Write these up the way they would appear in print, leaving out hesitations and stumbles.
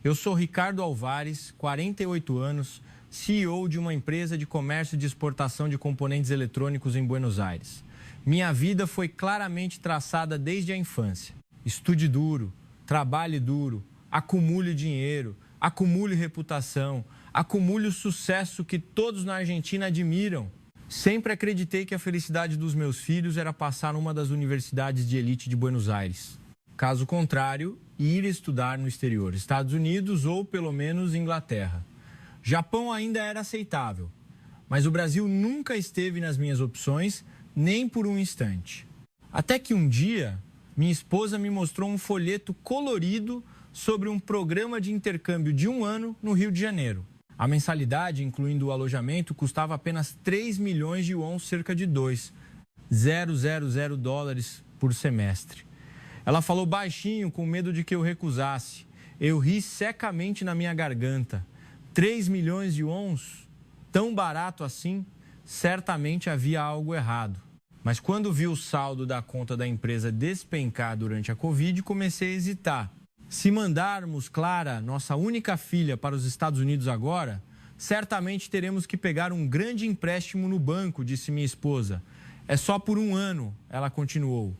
Eu sou Ricardo Alvares, 48 anos, CEO de uma empresa de comércio de exportação de componentes eletrônicos em Buenos Aires. Minha vida foi claramente traçada desde a infância. Estude duro, trabalhe duro, acumule dinheiro, acumule reputação, acumule o sucesso que todos na Argentina admiram. Sempre acreditei que a felicidade dos meus filhos era passar numa das universidades de elite de Buenos Aires. Caso contrário, ir estudar no exterior, Estados Unidos ou pelo menos Inglaterra. Japão ainda era aceitável, mas o Brasil nunca esteve nas minhas opções, nem por um instante. Até que um dia, minha esposa me mostrou um folheto colorido sobre um programa de intercâmbio de 1 ano no Rio de Janeiro. A mensalidade, incluindo o alojamento, custava apenas 3 milhões de won, cerca de $2,000 por semestre. Ela falou baixinho, com medo de que eu recusasse. Eu ri secamente na minha garganta. 3 milhões de wons? Tão barato assim? Certamente havia algo errado. Mas quando vi o saldo da conta da empresa despencar durante a Covid, comecei a hesitar. Se mandarmos Clara, nossa única filha, para os Estados Unidos agora, certamente teremos que pegar um grande empréstimo no banco, disse minha esposa. É só por 1 ano, ela continuou.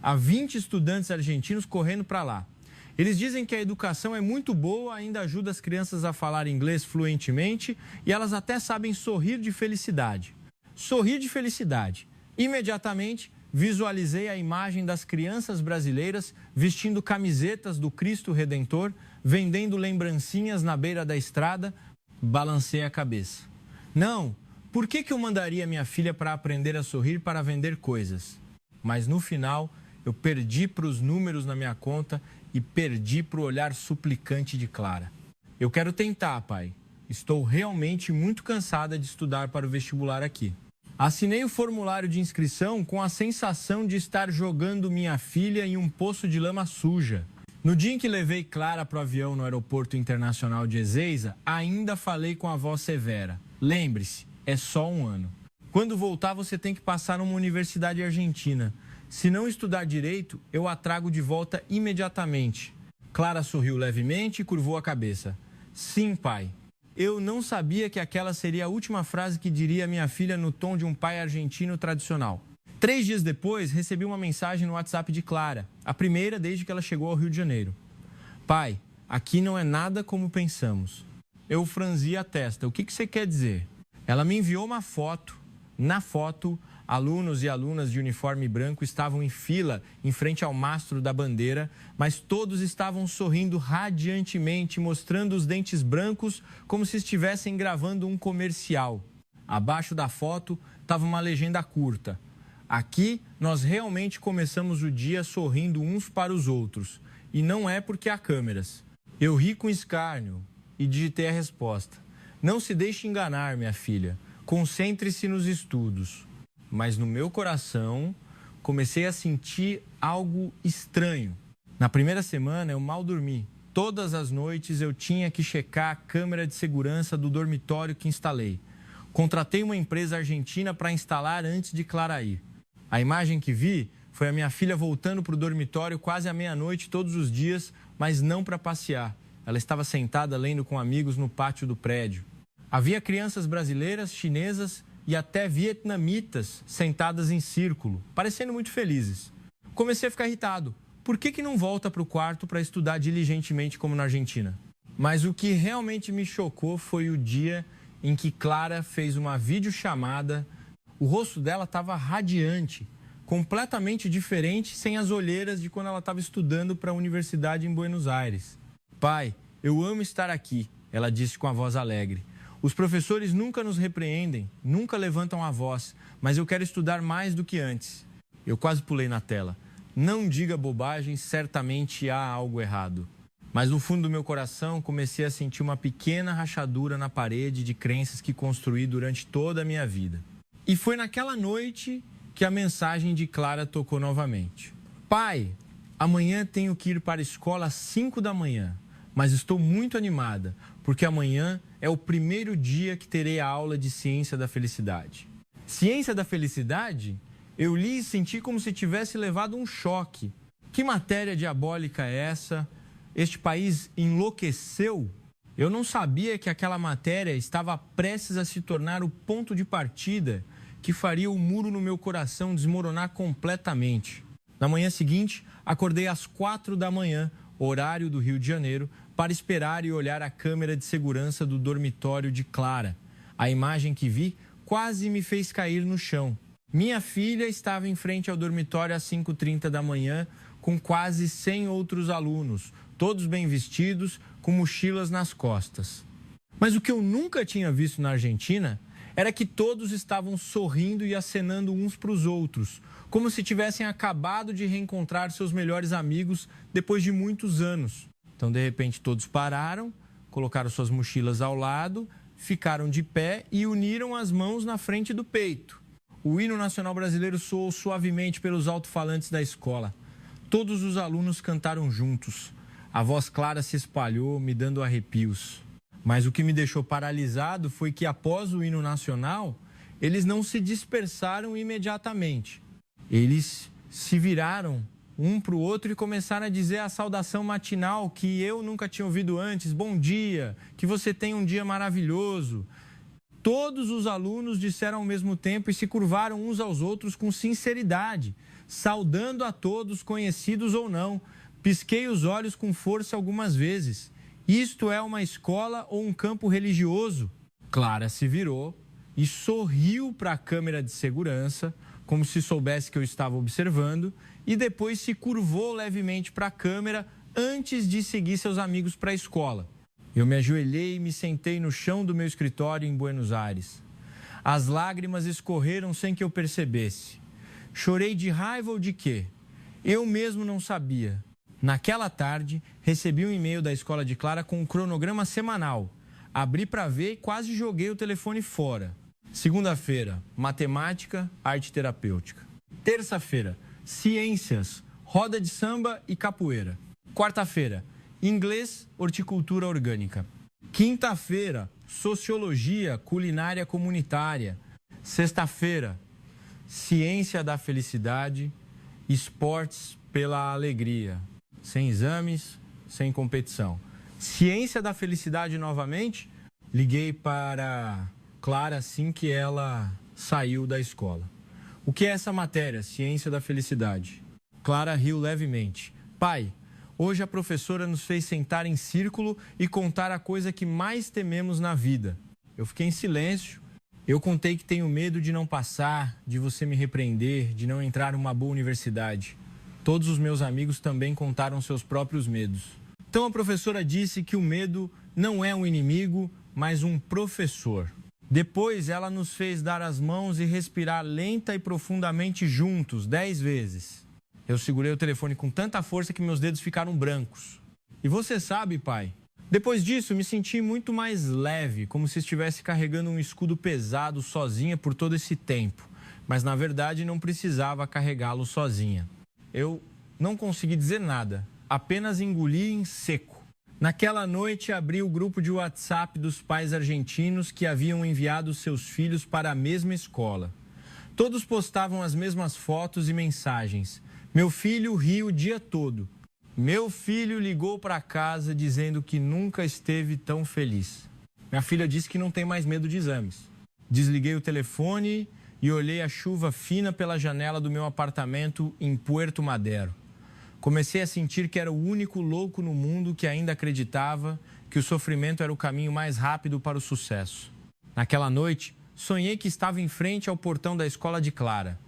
Há 20 estudantes argentinos correndo para lá. Eles dizem que a educação é muito boa, ainda ajuda as crianças a falar inglês fluentemente e elas até sabem sorrir de felicidade. Sorrir de felicidade. Imediatamente, visualizei a imagem das crianças brasileiras vestindo camisetas do Cristo Redentor, vendendo lembrancinhas na beira da estrada. Balancei a cabeça. Não, por que eu mandaria minha filha para aprender a sorrir para vender coisas? Mas no final, eu perdi para os números na minha conta e perdi para o olhar suplicante de Clara. Eu quero tentar, pai. Estou realmente muito cansada de estudar para o vestibular aqui. Assinei o formulário de inscrição com a sensação de estar jogando minha filha em um poço de lama suja. No dia em que levei Clara para o avião no Aeroporto Internacional de Ezeiza, ainda falei com a avó severa. Lembre-se, é só 1 ano. Quando voltar, você tem que passar numa universidade argentina. Se não estudar direito, eu a trago de volta imediatamente. Clara sorriu levemente e curvou a cabeça. Sim, pai. Eu não sabia que aquela seria a última frase que diria a minha filha no tom de um pai argentino tradicional. 3 dias depois, recebi uma mensagem no WhatsApp de Clara, a primeira desde que ela chegou ao Rio de Janeiro. Pai, aqui não é nada como pensamos. Eu franzi a testa. O que você quer dizer? Ela me enviou uma foto. Na foto, alunos e alunas de uniforme branco estavam em fila em frente ao mastro da bandeira, mas todos estavam sorrindo radiantemente, mostrando os dentes brancos como se estivessem gravando um comercial. Abaixo da foto estava uma legenda curta. Aqui nós realmente começamos o dia sorrindo uns para os outros, e não é porque há câmeras. Eu ri com escárnio e digitei a resposta. Não se deixe enganar, minha filha. Concentre-se nos estudos. Mas no meu coração, comecei a sentir algo estranho. Na primeira semana, eu mal dormi. Todas as noites eu tinha que checar a câmera de segurança do dormitório que instalei. Contratei uma empresa argentina para instalar antes de Clara ir. A imagem que vi foi a minha filha voltando para o dormitório quase à meia-noite todos os dias, mas não para passear. Ela estava sentada lendo com amigos no pátio do prédio. Havia crianças brasileiras, chinesas e até vietnamitas sentadas em círculo, parecendo muito felizes. Comecei a ficar irritado. Por que não volta para o quarto para estudar diligentemente como na Argentina? Mas o que realmente me chocou foi o dia em que Clara fez uma videochamada. O rosto dela estava radiante, completamente diferente, sem as olheiras de quando ela estava estudando para a universidade em Buenos Aires. Pai, eu amo estar aqui, ela disse com a voz alegre. Os professores nunca nos repreendem, nunca levantam a voz, mas eu quero estudar mais do que antes. Eu quase pulei na tela. Não diga bobagem, certamente há algo errado. Mas no fundo do meu coração comecei a sentir uma pequena rachadura na parede de crenças que construí durante toda a minha vida. E foi naquela noite que a mensagem de Clara tocou novamente. Pai, amanhã tenho que ir para a escola às 5 da manhã, mas estou muito animada, porque amanhã é o primeiro dia que terei a aula de Ciência da Felicidade. Ciência da Felicidade? Eu li e senti como se tivesse levado um choque. Que matéria diabólica é essa? Este país enlouqueceu? Eu não sabia que aquela matéria estava prestes a se tornar o ponto de partida que faria o muro no meu coração desmoronar completamente. Na manhã seguinte, acordei às 4 da manhã, horário do Rio de Janeiro, para esperar e olhar a câmera de segurança do dormitório de Clara. A imagem que vi quase me fez cair no chão. Minha filha estava em frente ao dormitório às 5h30 da manhã, com quase 100 outros alunos, todos bem vestidos, com mochilas nas costas. Mas o que eu nunca tinha visto na Argentina era que todos estavam sorrindo e acenando uns para os outros, como se tivessem acabado de reencontrar seus melhores amigos depois de muitos anos. Então, de repente, todos pararam, colocaram suas mochilas ao lado, ficaram de pé e uniram as mãos na frente do peito. O hino nacional brasileiro soou suavemente pelos alto-falantes da escola. Todos os alunos cantaram juntos. A voz clara se espalhou, me dando arrepios. Mas o que me deixou paralisado foi que, após o hino nacional, eles não se dispersaram imediatamente. Eles se viraram um para o outro e começaram a dizer a saudação matinal que eu nunca tinha ouvido antes. Bom dia, que você tenha um dia maravilhoso. Todos os alunos disseram ao mesmo tempo e se curvaram uns aos outros com sinceridade, saudando a todos, conhecidos ou não. Pisquei os olhos com força algumas vezes. Isto é uma escola ou um campo religioso? Clara se virou e sorriu para a câmera de segurança, como se soubesse que eu estava observando, e depois se curvou levemente para a câmera antes de seguir seus amigos para a escola. Eu me ajoelhei e me sentei no chão do meu escritório em Buenos Aires. As lágrimas escorreram sem que eu percebesse. Chorei de raiva ou de quê? Eu mesmo não sabia. Naquela tarde, recebi um e-mail da escola de Clara com um cronograma semanal. Abri para ver e quase joguei o telefone fora. Segunda-feira, matemática, arte terapêutica. Terça-feira, ciências, roda de samba e capoeira. Quarta-feira, inglês, horticultura orgânica. Quinta-feira, sociologia, culinária comunitária. Sexta-feira, ciência da felicidade, esportes pela alegria. Sem exames, sem competição. Ciência da felicidade novamente. Liguei para Clara assim que ela saiu da escola. O que é essa matéria, ciência da felicidade? Clara riu levemente. Pai, hoje a professora nos fez sentar em círculo e contar a coisa que mais tememos na vida. Eu fiquei em silêncio. Eu contei que tenho medo de não passar, de você me repreender, de não entrar numa boa universidade. Todos os meus amigos também contaram seus próprios medos. Então a professora disse que o medo não é um inimigo, mas um professor. Depois ela nos fez dar as mãos e respirar lenta e profundamente juntos, 10 vezes. Eu segurei o telefone com tanta força que meus dedos ficaram brancos. E você sabe, pai, depois disso me senti muito mais leve, como se estivesse carregando um escudo pesado sozinha por todo esse tempo. Mas na verdade não precisava carregá-lo sozinha. Eu não consegui dizer nada, apenas engoli em seco. Naquela noite abri o grupo de WhatsApp dos pais argentinos que haviam enviado seus filhos para a mesma escola. Todos postavam as mesmas fotos e mensagens. Meu filho riu o dia todo. Meu filho ligou para casa dizendo que nunca esteve tão feliz. Minha filha disse que não tem mais medo de exames. Desliguei o telefone e olhei a chuva fina pela janela do meu apartamento em Puerto Madero. Comecei a sentir que era o único louco no mundo que ainda acreditava que o sofrimento era o caminho mais rápido para o sucesso. Naquela noite, sonhei que estava em frente ao portão da escola de Clara.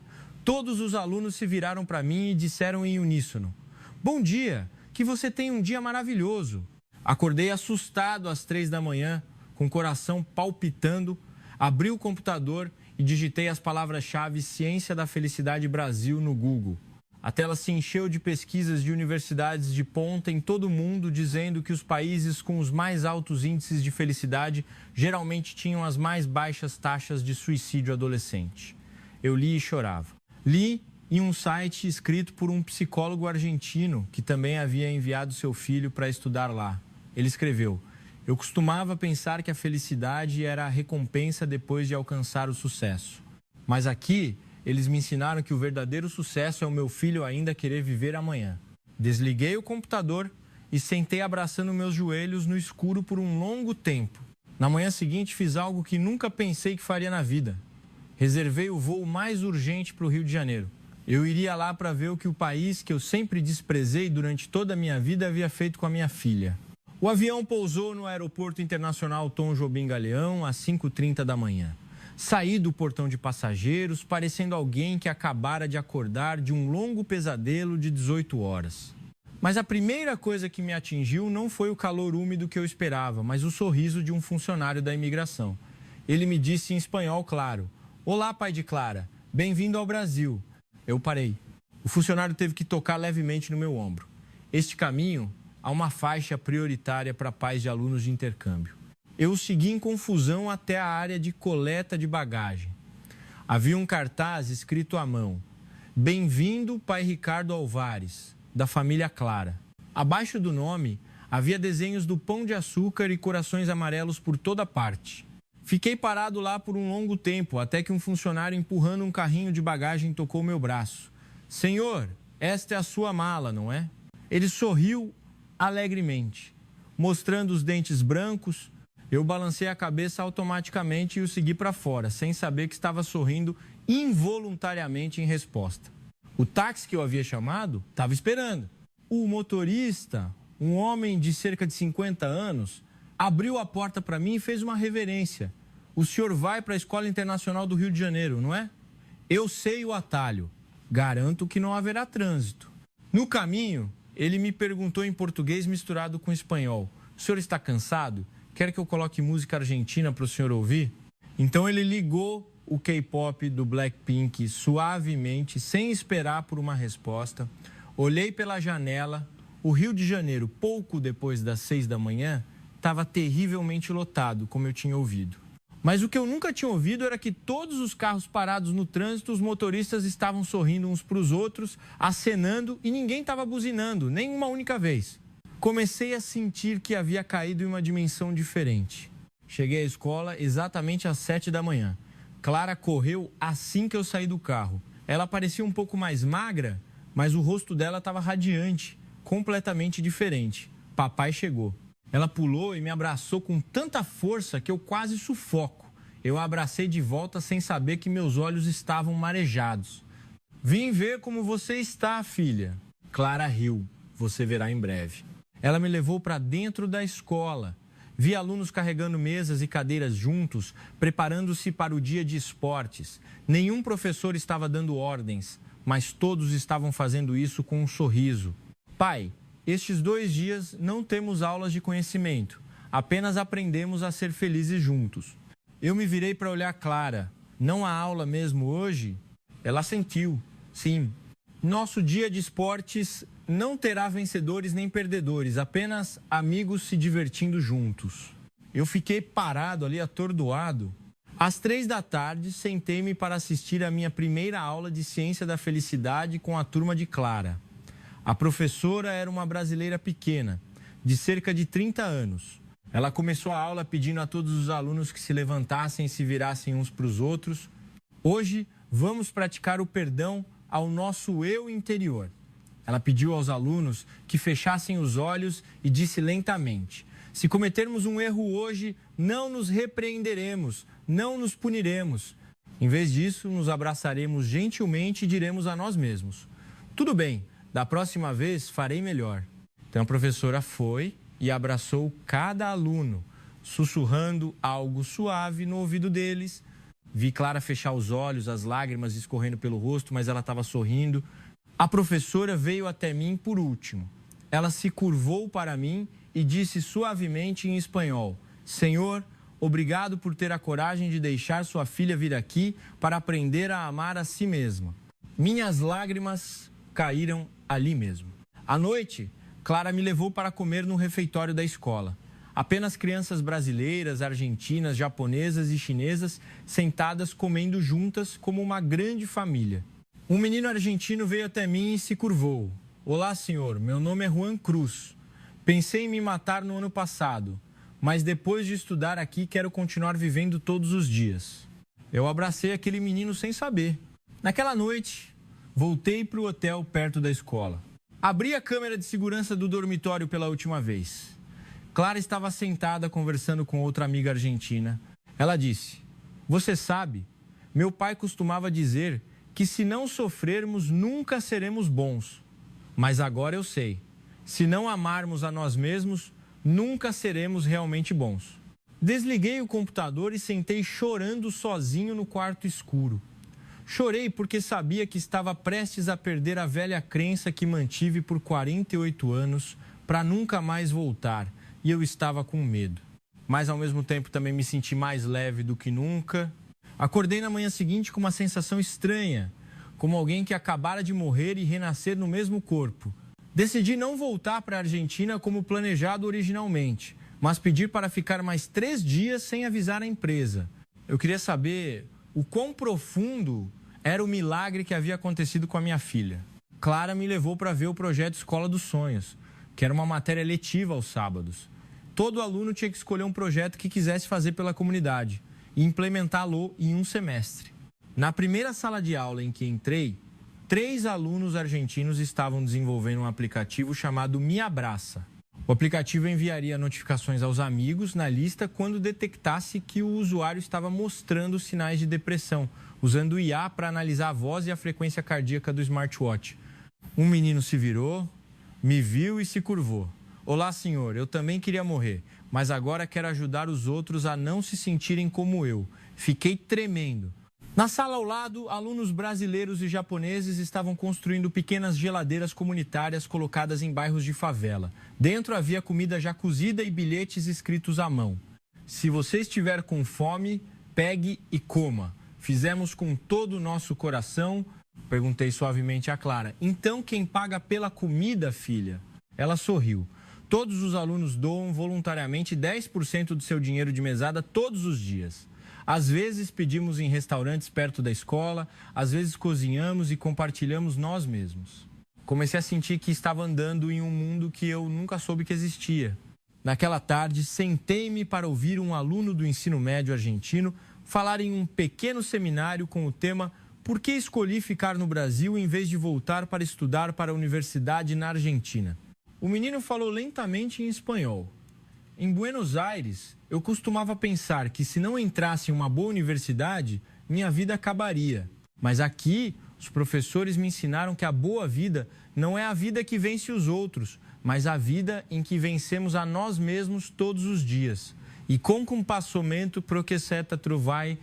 Todos os alunos se viraram para mim e disseram em uníssono: Bom dia, que você tenha um dia maravilhoso. Acordei assustado às 3 da manhã, com o coração palpitando, abri o computador e digitei as palavras-chave Ciência da Felicidade Brasil no Google. A tela se encheu de pesquisas de universidades de ponta em todo o mundo dizendo que os países com os mais altos índices de felicidade geralmente tinham as mais baixas taxas de suicídio adolescente. Eu li e chorava. Li em um site escrito por um psicólogo argentino que também havia enviado seu filho para estudar lá. Ele escreveu: Eu costumava pensar que a felicidade era a recompensa depois de alcançar o sucesso. Mas aqui, eles me ensinaram que o verdadeiro sucesso é o meu filho ainda querer viver amanhã. Desliguei o computador e sentei abraçando meus joelhos no escuro por um longo tempo. Na manhã seguinte, fiz algo que nunca pensei que faria na vida. Reservei o voo mais urgente para o Rio de Janeiro. Eu iria lá para ver o que o país que eu sempre desprezei durante toda a minha vida havia feito com a minha filha. O avião pousou no Aeroporto Internacional Tom Jobim Galeão às 5h30 da manhã. Saí do portão de passageiros, parecendo alguém que acabara de acordar de um longo pesadelo de 18 horas. Mas a primeira coisa que me atingiu não foi o calor úmido que eu esperava, mas o sorriso de um funcionário da imigração. Ele me disse em espanhol claro: "Olá, pai de Clara, bem-vindo ao Brasil." Eu parei. O funcionário teve que tocar levemente no meu ombro. Este caminho há uma faixa prioritária para pais de alunos de intercâmbio. Eu segui em confusão até a área de coleta de bagagem. Havia um cartaz escrito à mão: "Bem-vindo, pai Ricardo Alvares, da família Clara." Abaixo do nome, havia desenhos do Pão de Açúcar e corações amarelos por toda parte. Fiquei parado lá por um longo tempo, até que um funcionário empurrando um carrinho de bagagem tocou meu braço. "Senhor, esta é a sua mala, não é?" Ele sorriu alegremente, mostrando os dentes brancos. Eu balancei a cabeça automaticamente e o segui para fora, sem saber que estava sorrindo involuntariamente em resposta. O táxi que eu havia chamado estava esperando. O motorista, um homem de cerca de 50 anos, abriu a porta para mim e fez uma reverência. "O senhor vai para a Escola Internacional do Rio de Janeiro, não é?" "Eu sei o atalho. Garanto que não haverá trânsito." No caminho, ele me perguntou em português misturado com espanhol: "O senhor está cansado? Quer que eu coloque música argentina para o senhor ouvir?" Então ele ligou o K-pop do Blackpink suavemente, sem esperar por uma resposta. Olhei pela janela. O Rio de Janeiro, pouco depois das 6 da manhã, estava terrivelmente lotado, como eu tinha ouvido. Mas o que eu nunca tinha ouvido era que todos os carros parados no trânsito, os motoristas estavam sorrindo uns para os outros, acenando, e ninguém estava buzinando, nem uma única vez. Comecei a sentir que havia caído em uma dimensão diferente. Cheguei à escola exatamente às 7 da manhã. Clara correu assim que eu saí do carro. Ela parecia um pouco mais magra, mas o rosto dela estava radiante, completamente diferente. Papai chegou. Ela pulou e me abraçou com tanta força que eu quase sufoco. Eu a abracei de volta sem saber que meus olhos estavam marejados. "Vim ver como você está, filha." Clara riu. "Você verá em breve." Ela me levou para dentro da escola. Vi alunos carregando mesas e cadeiras juntos, preparando-se para o dia de esportes. Nenhum professor estava dando ordens, mas todos estavam fazendo isso com um sorriso. "Pai, estes 2 dias não temos aulas de conhecimento, apenas aprendemos a ser felizes juntos." Eu me virei para olhar Clara. "Não há aula mesmo hoje?" Ela assentiu. "Sim. Nosso dia de esportes não terá vencedores nem perdedores, apenas amigos se divertindo juntos." Eu fiquei parado ali, atordoado. Às 3 da tarde, sentei-me para assistir à minha primeira aula de Ciência da Felicidade com a turma de Clara. A professora era uma brasileira pequena, de cerca de 30 anos. Ela começou a aula pedindo a todos os alunos que se levantassem e se virassem uns para os outros. "Hoje vamos praticar o perdão ao nosso eu interior." Ela pediu aos alunos que fechassem os olhos e disse lentamente: "Se cometermos um erro hoje, não nos repreenderemos, não nos puniremos. Em vez disso, nos abraçaremos gentilmente e diremos a nós mesmos: 'Tudo bem, da próxima vez farei melhor.'" Então a professora foi e abraçou cada aluno, sussurrando algo suave no ouvido deles. Vi Clara fechar os olhos, as lágrimas escorrendo pelo rosto, mas ela estava sorrindo. A professora veio até mim por último. Ela se curvou para mim e disse suavemente em espanhol: "Senhor, obrigado por ter a coragem de deixar sua filha vir aqui para aprender a amar a si mesma." Minhas lágrimas caíram ali mesmo. À noite, Clara me levou para comer no refeitório da escola. Apenas crianças brasileiras, argentinas, japonesas e chinesas sentadas comendo juntas como uma grande família. Um menino argentino veio até mim e se curvou. "Olá, senhor. Meu nome é Juan Cruz. Pensei em me matar no ano passado, mas depois de estudar aqui quero continuar vivendo todos os dias." Eu abracei aquele menino sem saber. Naquela noite, voltei para o hotel perto da escola. Abri a câmera de segurança do dormitório pela última vez. Clara estava sentada conversando com outra amiga argentina. Ela disse: "Você sabe, meu pai costumava dizer que se não sofrermos, nunca seremos bons. Mas agora eu sei, se não amarmos a nós mesmos, nunca seremos realmente bons." Desliguei o computador e sentei chorando sozinho no quarto escuro. Chorei porque sabia que estava prestes a perder a velha crença que mantive por 48 anos para nunca mais voltar, e eu estava com medo. Mas ao mesmo tempo também me senti mais leve do que nunca. Acordei na manhã seguinte com uma sensação estranha, como alguém que acabara de morrer e renascer no mesmo corpo. Decidi não voltar para a Argentina como planejado originalmente, mas pedir para ficar mais 3 dias sem avisar a empresa. Eu queria saber o quão profundo era o milagre que havia acontecido com a minha filha. Clara me levou para ver o projeto Escola dos Sonhos, que era uma matéria letiva aos sábados. Todo aluno tinha que escolher um projeto que quisesse fazer pela comunidade e implementá-lo em um semestre. Na primeira sala de aula em que entrei, 3 alunos argentinos estavam desenvolvendo um aplicativo chamado Me Abraça. O aplicativo enviaria notificações aos amigos na lista quando detectasse que o usuário estava mostrando sinais de depressão, usando o IA para analisar a voz e a frequência cardíaca do smartwatch. Um menino se virou, me viu e se curvou. "Olá, senhor, eu também queria morrer, mas agora quero ajudar os outros a não se sentirem como eu." Fiquei tremendo. Na sala ao lado, alunos brasileiros e japoneses estavam construindo pequenas geladeiras comunitárias colocadas em bairros de favela. Dentro havia comida já cozida e bilhetes escritos à mão. "Se você estiver com fome, pegue e coma. Fizemos com todo o nosso coração." Perguntei suavemente a Clara: "Então quem paga pela comida, filha?" Ela sorriu. "Todos os alunos doam voluntariamente 10% do seu dinheiro de mesada todos os dias. Às vezes pedimos em restaurantes perto da escola, às vezes cozinhamos e compartilhamos nós mesmos." Comecei a sentir que estava andando em um mundo que eu nunca soube que existia. Naquela tarde, sentei-me para ouvir um aluno do ensino médio argentino falar em um pequeno seminário com o tema "Por que escolhi ficar no Brasil em vez de voltar para estudar para a universidade na Argentina?" O menino falou lentamente em espanhol. "Em Buenos Aires, eu costumava pensar que se não entrasse em uma boa universidade, minha vida acabaria. Mas aqui, os professores me ensinaram que a boa vida não é a vida que vence os outros, mas a vida em que vencemos a nós mesmos todos os dias. E com compassomento pro que seta trovai."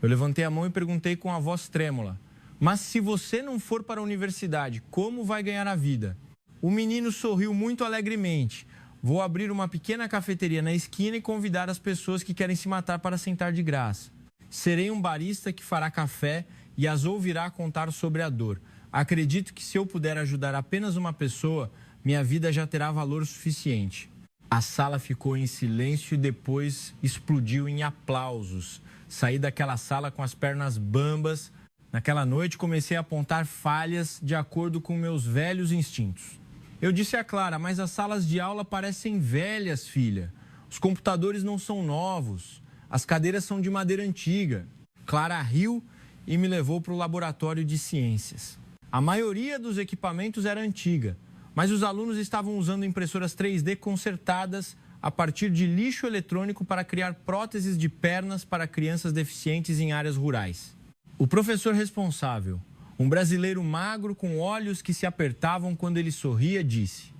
Eu levantei a mão e perguntei com a voz trêmula: "Mas se você não for para a universidade, como vai ganhar a vida?" O menino sorriu muito alegremente. "Vou abrir uma pequena cafeteria na esquina e convidar as pessoas que querem se matar para sentar de graça. Serei um barista que fará café e as ouvirá contar sobre a dor. Acredito que se eu puder ajudar apenas uma pessoa, minha vida já terá valor suficiente." A sala ficou em silêncio e depois explodiu em aplausos. Saí daquela sala com as pernas bambas. Naquela noite comecei a apontar falhas de acordo com meus velhos instintos. Eu disse a Clara: "Mas as salas de aula parecem velhas, filha. Os computadores não são novos. As cadeiras são de madeira antiga." Clara riu e me levou para o laboratório de ciências. A maioria dos equipamentos era antiga, mas os alunos estavam usando impressoras 3D consertadas a partir de lixo eletrônico para criar próteses de pernas para crianças deficientes em áreas rurais. O professor responsável, um brasileiro magro com olhos que se apertavam quando ele sorria, disse: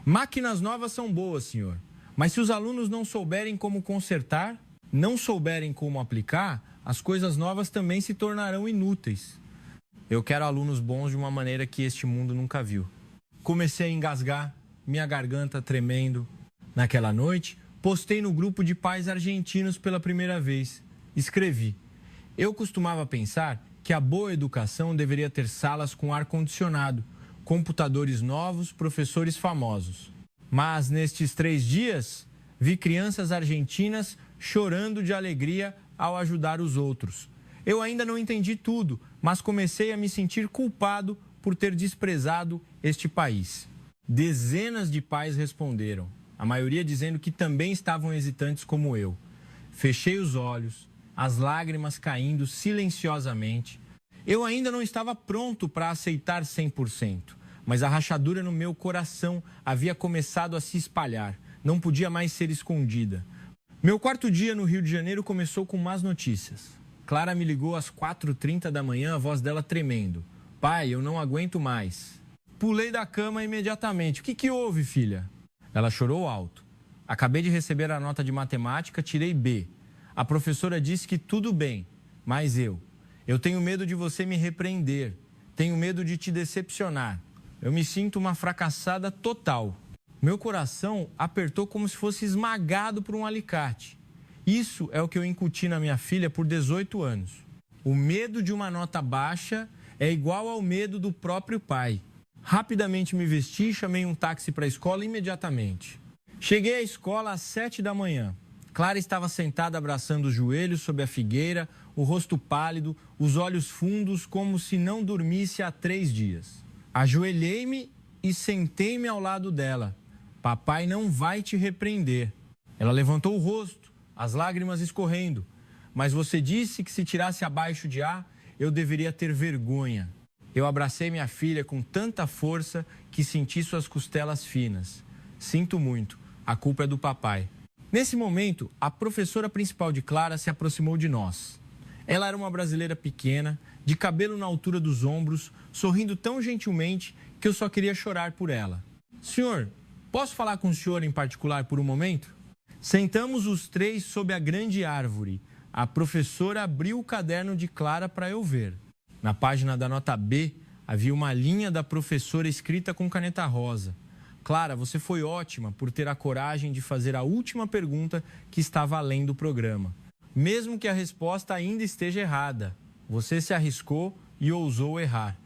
"Máquinas novas são boas, senhor, mas se os alunos não souberem como consertar, não souberem como aplicar, as coisas novas também se tornarão inúteis." Eu quero alunos bons de uma maneira que este mundo nunca viu. Comecei a engasgar, minha garganta tremendo. Naquela noite, postei no grupo de pais argentinos pela primeira vez. Escrevi: "Eu costumava pensar que a boa educação deveria ter salas com ar-condicionado, computadores novos, professores famosos. Mas nestes 3 dias, vi crianças argentinas chorando de alegria ao ajudar os outros. Eu ainda não entendi tudo, mas comecei a me sentir culpado por ter desprezado este país." Dezenas de pais responderam, a maioria dizendo que também estavam hesitantes como eu. Fechei os olhos, as lágrimas caindo silenciosamente. Eu ainda não estava pronto para aceitar 100%, mas a rachadura no meu coração havia começado a se espalhar. Não podia mais ser escondida. Meu quarto dia no Rio de Janeiro começou com más notícias. Clara me ligou às 4h30 da manhã, a voz dela tremendo. Pai, eu não aguento mais. Pulei da cama imediatamente. O que houve, filha? Ela chorou alto. Acabei de receber a nota de matemática, tirei B. A professora disse que tudo bem, mas eu tenho medo de você me repreender. Tenho medo de te decepcionar. Eu me sinto uma fracassada total. Meu coração apertou como se fosse esmagado por um alicate. Isso é o que eu incuti na minha filha por 18 anos. O medo de uma nota baixa é igual ao medo do próprio pai. Rapidamente me vesti e chamei um táxi para a escola imediatamente. Cheguei à escola às 7 da manhã. Clara estava sentada abraçando os joelhos sob a figueira, o rosto pálido, os olhos fundos como se não dormisse há 3 dias. Ajoelhei-me e sentei-me ao lado dela. Papai não vai te repreender. Ela levantou o rosto, as lágrimas escorrendo. Mas você disse que se tirasse abaixo de A, eu deveria ter vergonha. Eu abracei minha filha com tanta força que senti suas costelas finas. Sinto muito, a culpa é do papai. Nesse momento, a professora principal de Clara se aproximou de nós. Ela era uma brasileira pequena, de cabelo na altura dos ombros, sorrindo tão gentilmente que eu só queria chorar por ela. Senhor, posso falar com o senhor em particular por um momento? Sentamos os 3 sob a grande árvore. A professora abriu o caderno de Clara para eu ver. Na página da nota B, havia uma linha da professora escrita com caneta rosa. Clara, você foi ótima por ter a coragem de fazer a última pergunta que estava além do programa. Mesmo que a resposta ainda esteja errada, você se arriscou e ousou errar.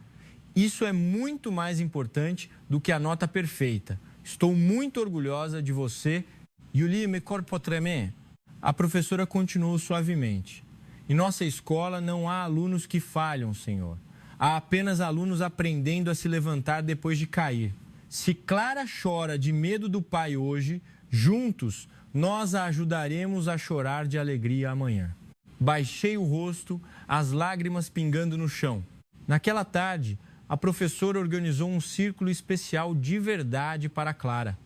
Isso é muito mais importante do que a nota perfeita. Estou muito orgulhosa de você. Julie, me corpo tremé. A professora continuou suavemente. Em nossa escola não há alunos que falham, senhor. Há apenas alunos aprendendo a se levantar depois de cair. Se Clara chora de medo do pai hoje, juntos nós a ajudaremos a chorar de alegria amanhã. Baixei o rosto, as lágrimas pingando no chão. Naquela tarde, a professora organizou um círculo especial de verdade para Clara.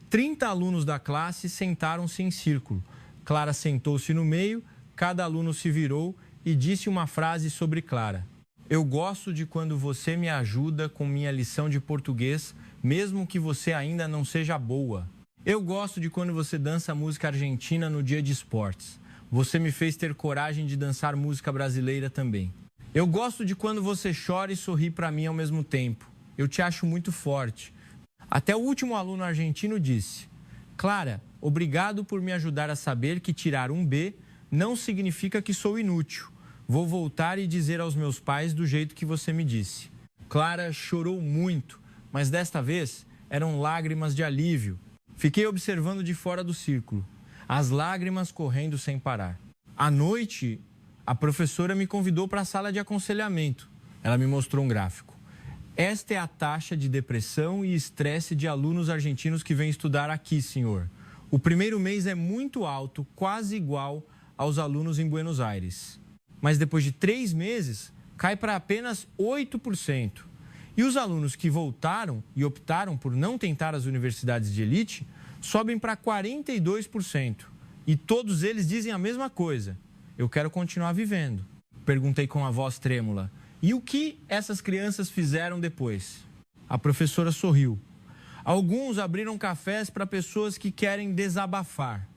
30 alunos da classe sentaram-se em círculo. Clara sentou-se no meio, cada aluno se virou e disse uma frase sobre Clara. Eu gosto de quando você me ajuda com minha lição de português, mesmo que você ainda não seja boa. Eu gosto de quando você dança música argentina no dia de esportes. Você me fez ter coragem de dançar música brasileira também. Eu gosto de quando você chora e sorri para mim ao mesmo tempo. Eu te acho muito forte. Até o último aluno argentino disse: Clara, obrigado por me ajudar a saber que tirar um B não significa que sou inútil. Vou voltar e dizer aos meus pais do jeito que você me disse. Clara chorou muito, mas desta vez eram lágrimas de alívio. Fiquei observando de fora do círculo, as lágrimas correndo sem parar. À noite, a professora me convidou para a sala de aconselhamento. Ela me mostrou um gráfico. Esta é a taxa de depressão e estresse de alunos argentinos que vêm estudar aqui, senhor. O primeiro mês é muito alto, quase igual aos alunos em Buenos Aires. Mas depois de 3 meses, cai para apenas 8%. E os alunos que voltaram e optaram por não tentar as universidades de elite, sobem para 42%. E todos eles dizem a mesma coisa. Eu quero continuar vivendo. Perguntei com a voz trêmula. E o que essas crianças fizeram depois? A professora sorriu. Alguns abriram cafés para pessoas que querem desabafar.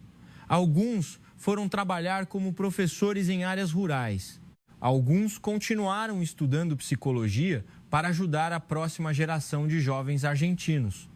Alguns foram trabalhar como professores em áreas rurais. Alguns continuaram estudando psicologia para ajudar a próxima geração de jovens argentinos.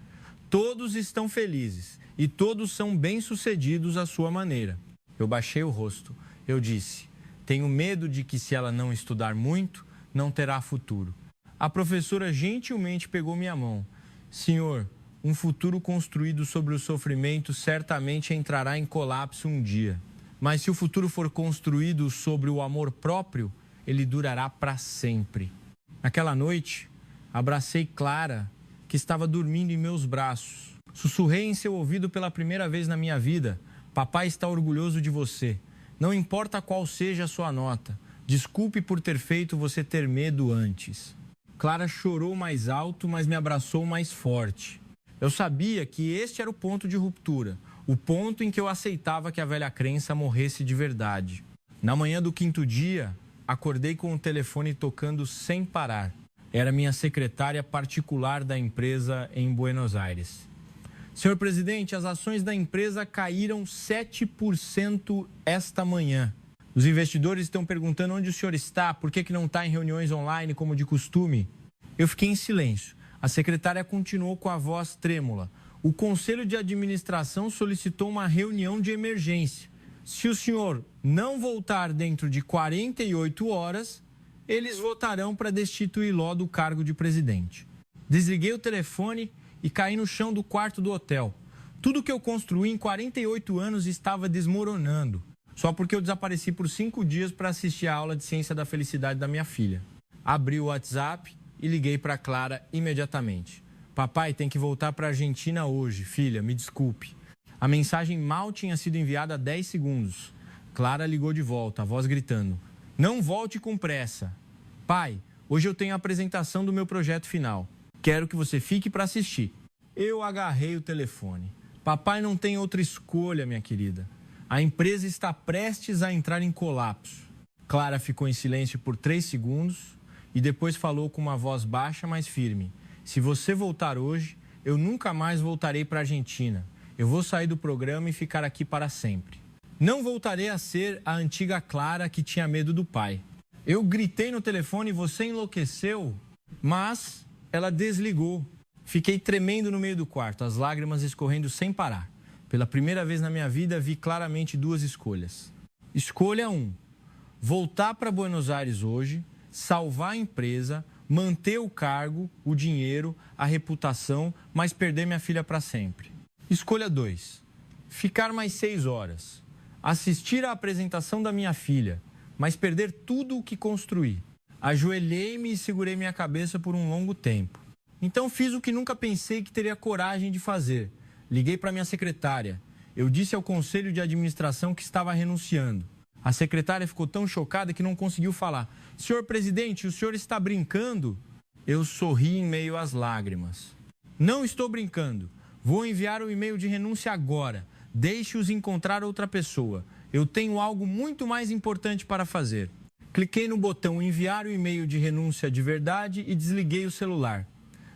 Todos estão felizes e todos são bem-sucedidos à sua maneira. Eu baixei o rosto. Eu disse, tenho medo de que se ela não estudar muito, não terá futuro. A professora gentilmente pegou minha mão. Senhor, um futuro construído sobre o sofrimento certamente entrará em colapso um dia. Mas se o futuro for construído sobre o amor próprio, ele durará para sempre. Naquela noite, abracei Clara, que estava dormindo em meus braços. Sussurrei em seu ouvido pela primeira vez na minha vida. Papai está orgulhoso de você. Não importa qual seja a sua nota. Desculpe por ter feito você ter medo antes. Clara chorou mais alto, mas me abraçou mais forte. Eu sabia que este era o ponto de ruptura, o ponto em que eu aceitava que a velha crença morresse de verdade. Na manhã do 5º dia, acordei com o telefone tocando sem parar. Era minha secretária particular da empresa em Buenos Aires. Senhor presidente, as ações da empresa caíram 7% esta manhã. Os investidores estão perguntando onde o senhor está, por que não está em reuniões online como de costume. Eu fiquei em silêncio. A secretária continuou com a voz trêmula. O conselho de administração solicitou uma reunião de emergência. Se o senhor não voltar dentro de 48 horas, eles votarão para destituir Ló do cargo de presidente. Desliguei o telefone e caí no chão do quarto do hotel. Tudo que eu construí em 48 anos estava desmoronando. Só porque eu desapareci por 5 dias para assistir a aula de ciência da felicidade da minha filha. Abri o WhatsApp e liguei para Clara imediatamente. Papai tem que voltar para a Argentina hoje, filha, me desculpe. A mensagem mal tinha sido enviada há 10 segundos. Clara ligou de volta, a voz gritando. Não volte com pressa. Pai, hoje eu tenho a apresentação do meu projeto final. Quero que você fique para assistir. Eu agarrei o telefone. Papai não tem outra escolha, minha querida. A empresa está prestes a entrar em colapso. Clara ficou em silêncio por 3 segundos e depois falou com uma voz baixa, mas firme. Se você voltar hoje, eu nunca mais voltarei para a Argentina. Eu vou sair do programa e ficar aqui para sempre. Não voltarei a ser a antiga Clara que tinha medo do pai. Eu gritei no telefone e você enlouqueceu, mas ela desligou. Fiquei tremendo no meio do quarto, as lágrimas escorrendo sem parar. Pela primeira vez na minha vida, vi claramente 2 escolhas. Escolha 1, voltar para Buenos Aires hoje, salvar a empresa, manter o cargo, o dinheiro, a reputação, mas perder minha filha para sempre. Escolha 2, ficar mais 6 horas, assistir à apresentação da minha filha, mas perder tudo o que construí. Ajoelhei-me e segurei minha cabeça por um longo tempo. Então fiz o que nunca pensei que teria coragem de fazer. Liguei para minha secretária. Eu disse ao conselho de administração que estava renunciando. A secretária ficou tão chocada que não conseguiu falar. Senhor presidente, o senhor está brincando? Eu sorri em meio às lágrimas. Não estou brincando. Vou enviar o e-mail de renúncia agora. Deixe-os encontrar outra pessoa. Eu tenho algo muito mais importante para fazer. Cliquei no botão enviar o e-mail de renúncia de verdade e desliguei o celular.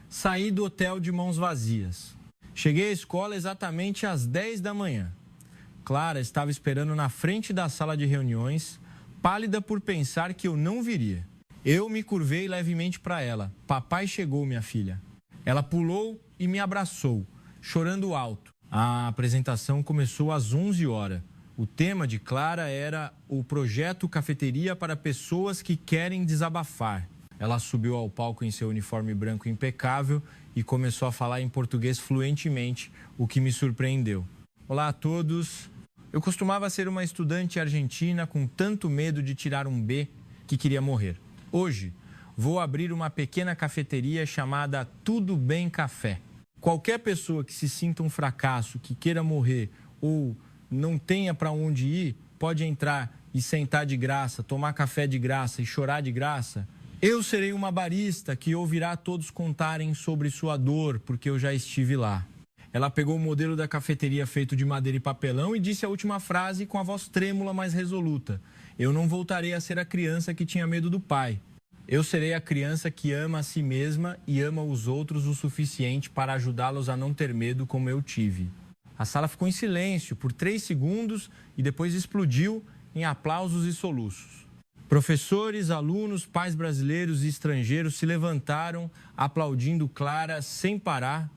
Saí do hotel de mãos vazias. Cheguei à escola exatamente às 10 da manhã. Clara estava esperando na frente da sala de reuniões, pálida por pensar que eu não viria. Eu me curvei levemente para ela. Papai chegou, minha filha. Ela pulou e me abraçou, chorando alto. A apresentação começou às 11 horas. O tema de Clara era o projeto Cafeteria para Pessoas que Querem Desabafar. Ela subiu ao palco em seu uniforme branco impecável e começou a falar em português fluentemente, o que me surpreendeu. Olá a todos. Eu costumava ser uma estudante argentina com tanto medo de tirar um B que queria morrer. Hoje, vou abrir uma pequena cafeteria chamada Tudo Bem Café. Qualquer pessoa que se sinta um fracasso, que queira morrer ou não tenha para onde ir, pode entrar e sentar de graça, tomar café de graça e chorar de graça. Eu serei uma barista que ouvirá todos contarem sobre sua dor, porque eu já estive lá. Ela pegou o modelo da cafeteria feito de madeira e papelão e disse a última frase com a voz trêmula, mas resoluta. Eu não voltarei a ser a criança que tinha medo do pai. Eu serei a criança que ama a si mesma e ama os outros o suficiente para ajudá-los a não ter medo como eu tive. A sala ficou em silêncio por 3 segundos e depois explodiu em aplausos e soluços. Professores, alunos, pais brasileiros e estrangeiros se levantaram aplaudindo Clara sem parar.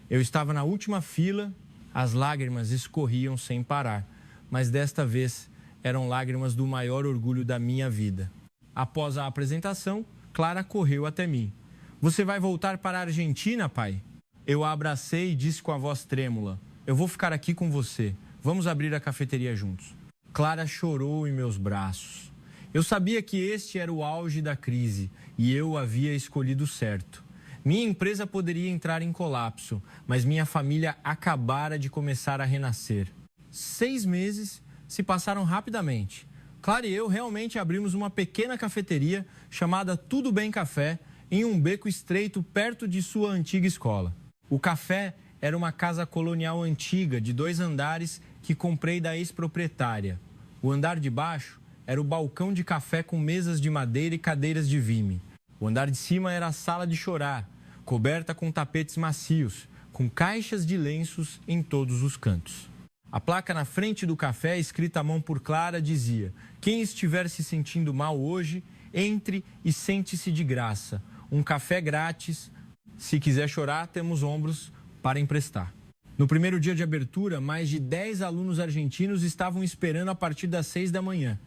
Eu estava na última fila, as lágrimas escorriam sem parar, mas desta vez eram lágrimas do maior orgulho da minha vida. Após a apresentação, Clara correu até mim. Você vai voltar para a Argentina, pai? Eu a abracei e disse com a voz trêmula. Eu vou ficar aqui com você. Vamos abrir a cafeteria juntos. Clara chorou em meus braços. Eu sabia que este era o auge da crise e eu havia escolhido certo. Minha empresa poderia entrar em colapso, mas minha família acabara de começar a renascer. 6 meses se passaram rapidamente. Clara e eu realmente abrimos uma pequena cafeteria chamada Tudo Bem Café em um beco estreito perto de sua antiga escola. O café era uma casa colonial antiga de 2 andares que comprei da ex-proprietária. O andar de baixo era o balcão de café com mesas de madeira e cadeiras de vime. O andar de cima era a sala de chorar, coberta com tapetes macios, com caixas de lenços em todos os cantos. A placa na frente do café, escrita à mão por Clara, dizia: quem estiver se sentindo mal hoje, entre e sente-se de graça. Um café grátis. Se quiser chorar, temos ombros para emprestar. No primeiro dia de abertura, mais de 10 alunos argentinos estavam esperando a partir das 6 da manhã.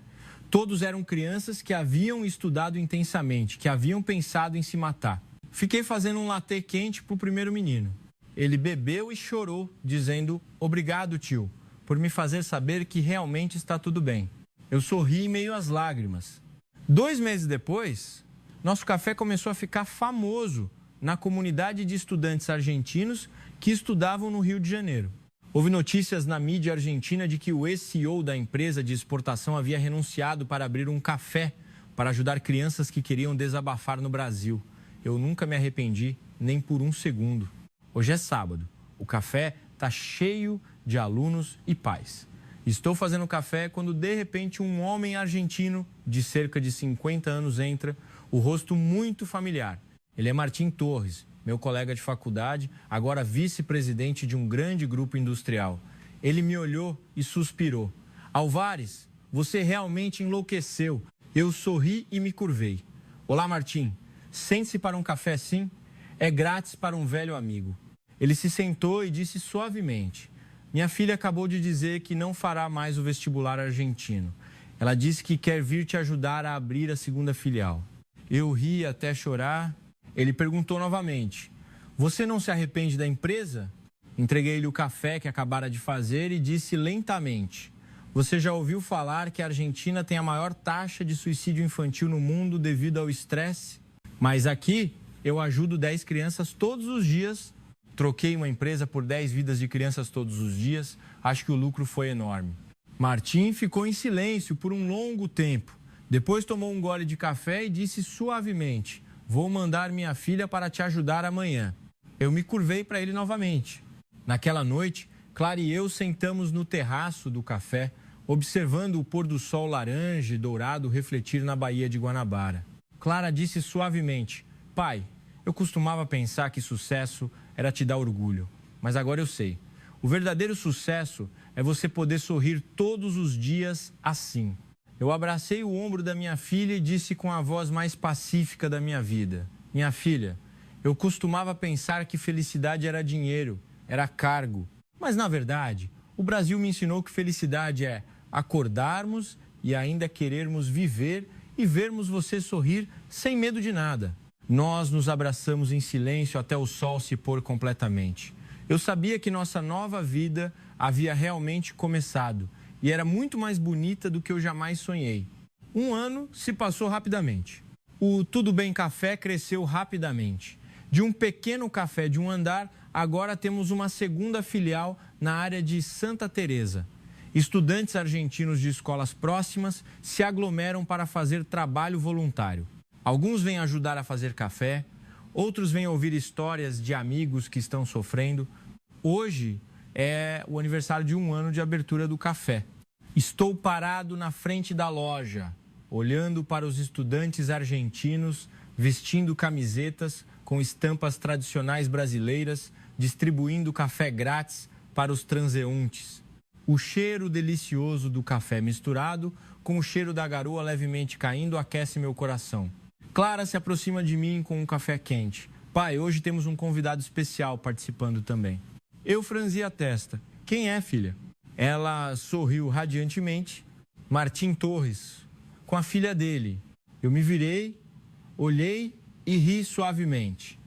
Todos eram crianças que haviam estudado intensamente, que haviam pensado em se matar. Fiquei fazendo um latte quente para o primeiro menino. Ele bebeu e chorou, dizendo: obrigado, tio, por me fazer saber que realmente está tudo bem. Eu sorri meio às lágrimas. 2 meses depois, nosso café começou a ficar famoso na comunidade de estudantes argentinos que estudavam no Rio de Janeiro. Houve notícias na mídia argentina de que o ex-CEO da empresa de exportação havia renunciado para abrir um café para ajudar crianças que queriam desabafar no Brasil. Eu nunca me arrependi, nem por um segundo. Hoje é sábado. O café está cheio de alunos e pais. Estou fazendo café quando, de repente, um homem argentino de cerca de 50 anos entra, o rosto muito familiar. Ele é Martim Torres, meu colega de faculdade, agora vice-presidente de um grande grupo industrial. Ele me olhou e suspirou. Álvares, você realmente enlouqueceu. Eu sorri e me curvei. Olá, Martim. Sente-se para um café, sim? É grátis para um velho amigo. Ele se sentou e disse suavemente: minha filha acabou de dizer que não fará mais o vestibular argentino. Ela disse que quer vir te ajudar a abrir a 2ª filial. Eu ri até chorar. Ele perguntou novamente: você não se arrepende da empresa? Entreguei-lhe o café que acabara de fazer e disse lentamente: você já ouviu falar que a Argentina tem a maior taxa de suicídio infantil no mundo devido ao estresse? Mas aqui eu ajudo 10 crianças todos os dias. Troquei uma empresa por 10 vidas de crianças todos os dias. Acho que o lucro foi enorme. Martim ficou em silêncio por um longo tempo. Depois tomou um gole de café e disse suavemente: vou mandar minha filha para te ajudar amanhã. Eu me curvei para ele novamente. Naquela noite, Clara e eu sentamos no terraço do café, observando o pôr do sol laranja e dourado refletir na Baía de Guanabara. Clara disse suavemente: pai, eu costumava pensar que sucesso era te dar orgulho, mas agora eu sei. O verdadeiro sucesso é você poder sorrir todos os dias assim. Eu abracei o ombro da minha filha e disse com a voz mais pacífica da minha vida: minha filha, eu costumava pensar que felicidade era dinheiro, era cargo. Mas, na verdade, o Brasil me ensinou que felicidade é acordarmos e ainda querermos viver e vermos você sorrir sem medo de nada. Nós nos abraçamos em silêncio até o sol se pôr completamente. Eu sabia que nossa nova vida havia realmente começado e era muito mais bonita do que eu jamais sonhei. 1 ano se passou rapidamente. O Tudo Bem Café cresceu rapidamente. De um pequeno café de um andar, agora temos uma 2ª filial na área de Santa Teresa. Estudantes argentinos de escolas próximas se aglomeram para fazer trabalho voluntário. Alguns vêm ajudar a fazer café, outros vêm ouvir histórias de amigos que estão sofrendo. Hoje é o aniversário de 1 ano de abertura do café. Estou parado na frente da loja, olhando para os estudantes argentinos vestindo camisetas com estampas tradicionais brasileiras, distribuindo café grátis para os transeuntes. O cheiro delicioso do café misturado com o cheiro da garoa levemente caindo aquece meu coração. Clara se aproxima de mim com um café quente. Pai, hoje temos um convidado especial participando também. Eu franzi a testa. Quem é, filha? Ela sorriu radiantemente. Martim Torres, com a filha dele. Eu me virei, olhei e ri suavemente.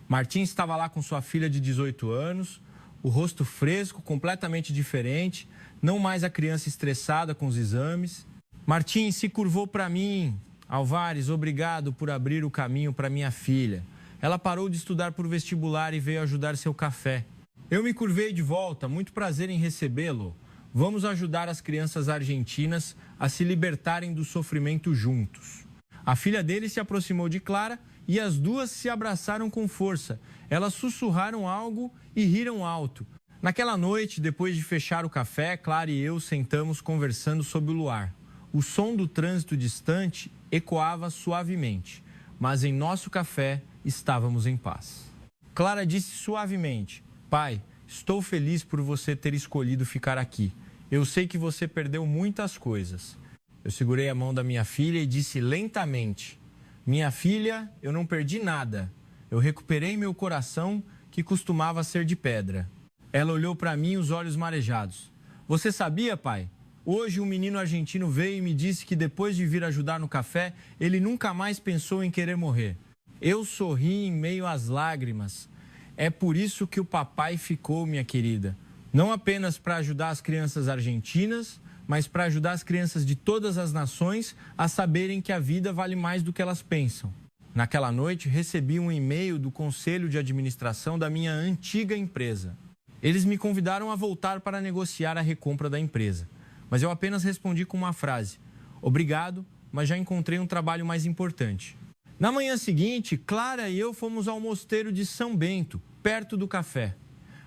Martim estava lá com sua filha de 18 anos, o rosto fresco, completamente diferente, não mais a criança estressada com os exames. Martim se curvou para mim. Álvares, obrigado por abrir o caminho para minha filha. Ela parou de estudar para o vestibular e veio ajudar seu café. Eu me curvei de volta, muito prazer em recebê-lo. Vamos ajudar as crianças argentinas a se libertarem do sofrimento juntos. A filha dele se aproximou de Clara e as duas se abraçaram com força. Elas sussurraram algo e riram alto. Naquela noite, depois de fechar o café, Clara e eu sentamos conversando sob o luar. O som do trânsito distante ecoava suavemente, mas em nosso café estávamos em paz. Clara disse suavemente: pai, estou feliz por você ter escolhido ficar aqui. Eu sei que você perdeu muitas coisas. Eu segurei a mão da minha filha e disse lentamente: minha filha, eu não perdi nada. Eu recuperei meu coração, que costumava ser de pedra. Ela olhou para mim, os olhos marejados. Você sabia, pai? Hoje um menino argentino veio e me disse que depois de vir ajudar no café, ele nunca mais pensou em querer morrer. Eu sorri em meio às lágrimas. É por isso que o papai ficou, minha querida. Não apenas para ajudar as crianças argentinas, mas para ajudar as crianças de todas as nações a saberem que a vida vale mais do que elas pensam. Naquela noite, recebi um e-mail do conselho de administração da minha antiga empresa. Eles me convidaram a voltar para negociar a recompra da empresa, mas eu apenas respondi com uma frase: obrigado, mas já encontrei um trabalho mais importante. Na manhã seguinte, Clara e eu fomos ao mosteiro de São Bento, perto do café.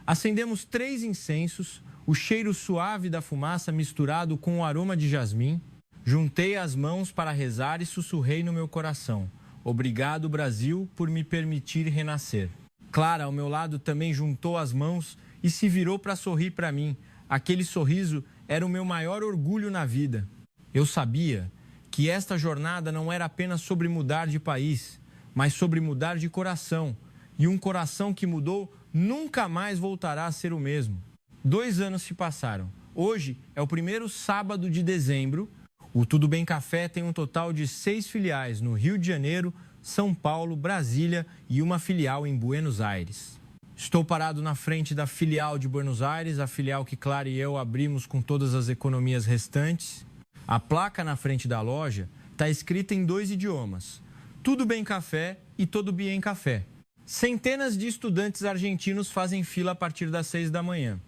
Acendemos 3 incensos, o cheiro suave da fumaça misturado com o aroma de jasmim. Juntei as mãos para rezar e sussurrei no meu coração: obrigado, Brasil, por me permitir renascer. Clara, ao meu lado, também juntou as mãos e se virou para sorrir para mim. Aquele sorriso era o meu maior orgulho na vida. Eu sabia que esta jornada não era apenas sobre mudar de país, mas sobre mudar de coração. E um coração que mudou nunca mais voltará a ser o mesmo. 2 anos se passaram. Hoje é o primeiro sábado de dezembro. O Tudo Bem Café tem um total de 6 filiais no Rio de Janeiro, São Paulo, Brasília e uma filial em Buenos Aires. Estou parado na frente da filial de Buenos Aires, a filial que Clara e eu abrimos com todas as economias restantes. A placa na frente da loja está escrita em 2 idiomas: Tudo Bem Café e Todo Bien Café. Centenas de estudantes argentinos fazem fila a partir das 6 da manhã.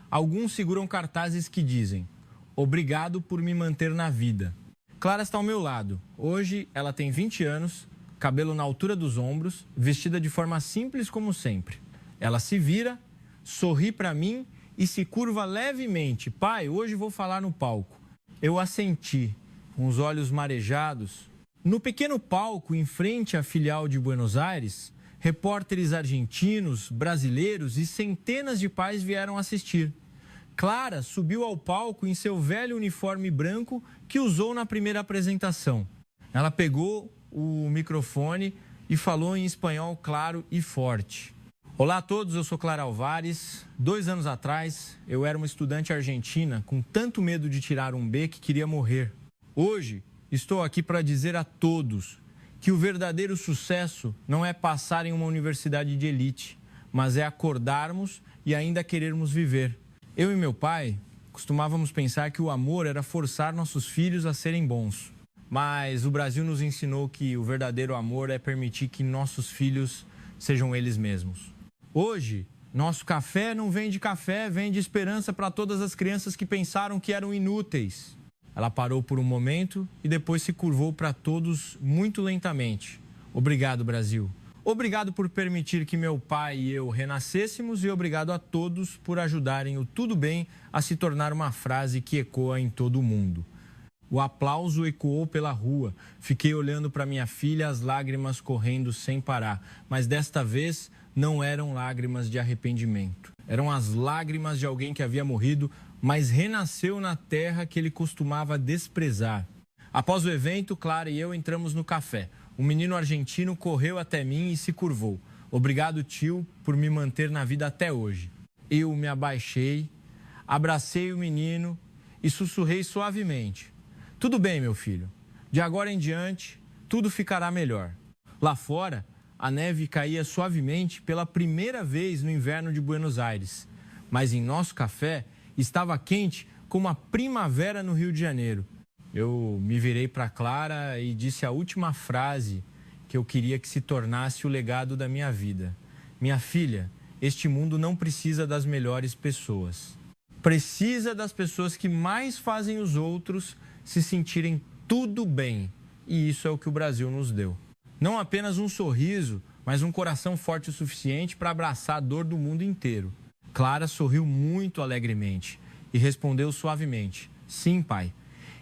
Alguns seguram cartazes que dizem: obrigado por me manter na vida. Clara está ao meu lado. Hoje ela tem 20 anos, cabelo na altura dos ombros, vestida de forma simples como sempre. Ela se vira, sorri para mim e se curva levemente. Pai, hoje vou falar no palco. Eu assenti, com os olhos marejados. No pequeno palco, em frente à filial de Buenos Aires, repórteres argentinos, brasileiros e centenas de pais vieram assistir. Clara subiu ao palco em seu velho uniforme branco que usou na primeira apresentação. Ela pegou o microfone e falou em espanhol claro e forte. Olá a todos, eu sou Clara Alvares. 2 anos atrás, eu era uma estudante argentina com tanto medo de tirar um B que queria morrer. Hoje, estou aqui para dizer a todos que o verdadeiro sucesso não é passar em uma universidade de elite, mas é acordarmos e ainda querermos viver. Eu e meu pai costumávamos pensar que o amor era forçar nossos filhos a serem bons. Mas o Brasil nos ensinou que o verdadeiro amor é permitir que nossos filhos sejam eles mesmos. Hoje, nosso café não vende café, vende esperança para todas as crianças que pensaram que eram inúteis. Ela parou por um momento e depois se curvou para todos muito lentamente. Obrigado, Brasil. Obrigado por permitir que meu pai e eu renascêssemos e obrigado a todos por ajudarem o Tudo Bem a se tornar uma frase que ecoa em todo o mundo. O aplauso ecoou pela rua. Fiquei olhando para minha filha, as lágrimas correndo sem parar. Mas desta vez não eram lágrimas de arrependimento. Eram as lágrimas de alguém que havia morrido, mas renasceu na terra que ele costumava desprezar. Após o evento, Clara e eu entramos no café. Um menino argentino correu até mim e se curvou. Obrigado, tio, por me manter na vida até hoje. Eu me abaixei, abracei o menino e sussurrei suavemente: tudo bem, meu filho. De agora em diante, tudo ficará melhor. Lá fora, a neve caía suavemente pela primeira vez no inverno de Buenos Aires. Mas em nosso café estava quente como a primavera no Rio de Janeiro. Eu me virei para Clara e disse a última frase que eu queria que se tornasse o legado da minha vida. Minha filha, este mundo não precisa das melhores pessoas. Precisa das pessoas que mais fazem os outros se sentirem tudo bem. E isso é o que o Brasil nos deu. Não apenas um sorriso, mas um coração forte o suficiente para abraçar a dor do mundo inteiro. Clara sorriu muito alegremente e respondeu suavemente: sim, pai.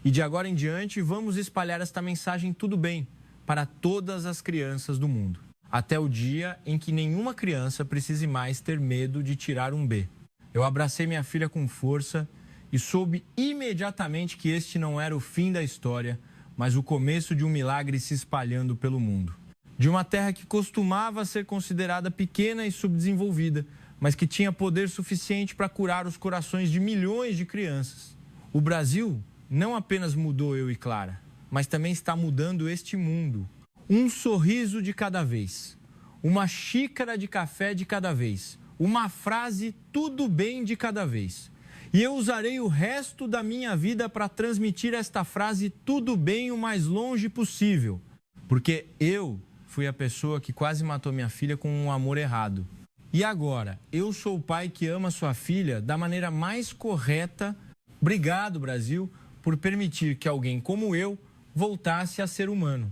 E de agora em diante vamos espalhar esta mensagem tudo bem para todas as crianças do mundo, até o dia em que nenhuma criança precise mais ter medo de tirar um B. Eu abracei minha filha com força e soube imediatamente que este não era o fim da história, mas o começo de um milagre se espalhando pelo mundo. De uma terra que costumava ser considerada pequena e subdesenvolvida, mas que tinha poder suficiente para curar os corações de milhões de crianças. O Brasil não apenas mudou eu e Clara, mas também está mudando este mundo. Um sorriso de cada vez, uma xícara de café de cada vez, uma frase tudo bem de cada vez. E eu usarei o resto da minha vida para transmitir esta frase tudo bem o mais longe possível. Porque eu fui a pessoa que quase matou minha filha com um amor errado. E agora, eu sou o pai que ama sua filha da maneira mais correta. Obrigado, Brasil, por permitir que alguém como eu voltasse a ser humano.